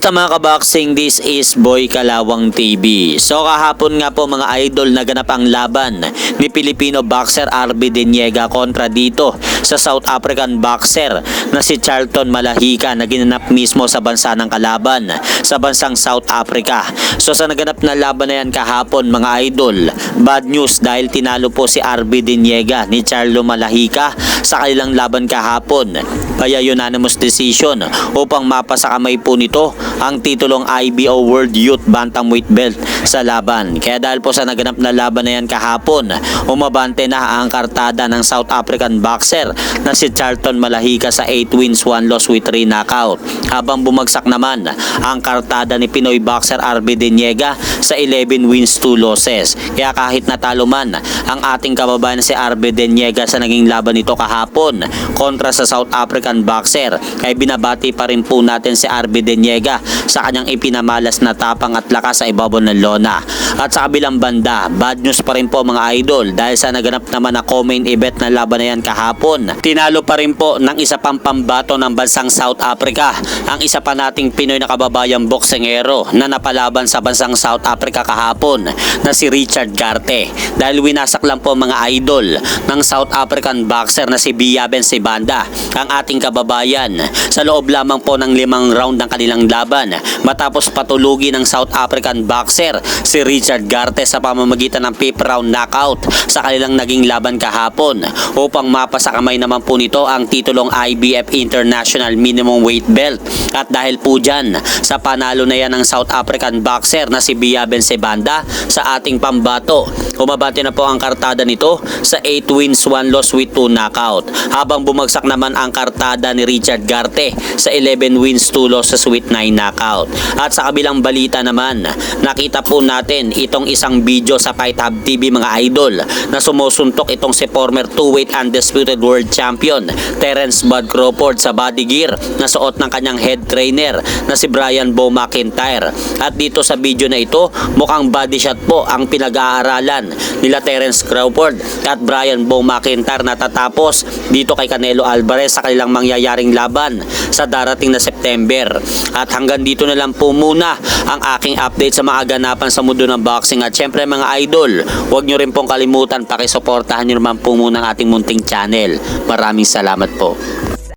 Kamusta mga kaboxing? This is Boy Kalawang TV. So kahapon nga po mga idol, naganap ang laban ni Pilipino boxer RB Deniega kontra dito sa South African boxer na si Charlton Malahika na ginanap mismo sa bansa ng kalaban sa bansang South Africa. So sa naganap na laban na yan kahapon mga idol, bad news dahil tinalo po si RB Deniega ni Charlo Malahika sa kanilang laban kahapon. Kaya unanimous decision upang mapasa kamay po nito ang titulong IBO World Youth Bantamweight Belt sa laban. Kaya dahil po sa naganap na laban na yan kahapon, umabante na ang kartada ng South African boxer na si Charlton Malahika sa 8 wins, 1 loss with 3 knockout. Habang bumagsak naman ang kartada ni Pinoy boxer RB Deniega sa 11 wins, 2 losses. Kaya kahit natalo man ang ating kababayan si RB Deniega sa naging laban nito kahapon kontra sa South African boxer, kaya binabati pa rin po natin si RB Deniega sa kanyang ipinamalas na tapang at lakas sa ibabaw ng lona. At sa kabilang banda, bad news pa rin po mga idol dahil sa naganap naman na co-main event na laban na yan kahapon. Tinalo pa rin po ng isa pang pambato ng bansang South Africa ang isa pa nating Pinoy na kababayang boksingero na napalaban sa bansang South Africa kahapon na si Richard Garte. Dahil winasak lang po mga idol ng South African boxer na si Biyaben Sibanda ang ating kababayan sa loob lamang po ng 5 round ng kanilang laban matapos patulugi ng South African boxer si Richard Garte sa pamamagitan ng 5th round knockout sa kanilang naging laban kahapon upang mapasa kamay naman po nito ang titulong IBF International Minimum Weight Belt. At dahil po dyan sa panalo na yan ng South African boxer na si Biyaben Sibanda sa ating pambato, umabante na po ang kartada nito sa 8 wins, 1 loss with 2 knockout. Habang bumagsak naman ang kartada ni Richard Garte sa 11 wins, 2 losses with 9 knockout. At sa kabilang balita naman, nakita po natin itong isang video sa Fight Hub TV mga idol na sumusuntok itong si former 2-weight undisputed world champion Terence Bud Crawford sa body gear na suot ng kanyang head trainer na si Brian Bo McIntyre. At dito sa video na ito, mukhang body shot po ang pinag-aaralan nila Terence Crawford at Brian Bo McIntyre na tatapos dito kay Canelo Alvarez sa kanilang mangyayaring laban sa darating na September. At hanggang dito na lang po muna ang aking update sa mga ganapan sa mundo ng boxing. At syempre mga idol, huwag nyo rin pong kalimutan pakisuportahan nyo naman po muna ang ating munting channel. Maraming salamat po.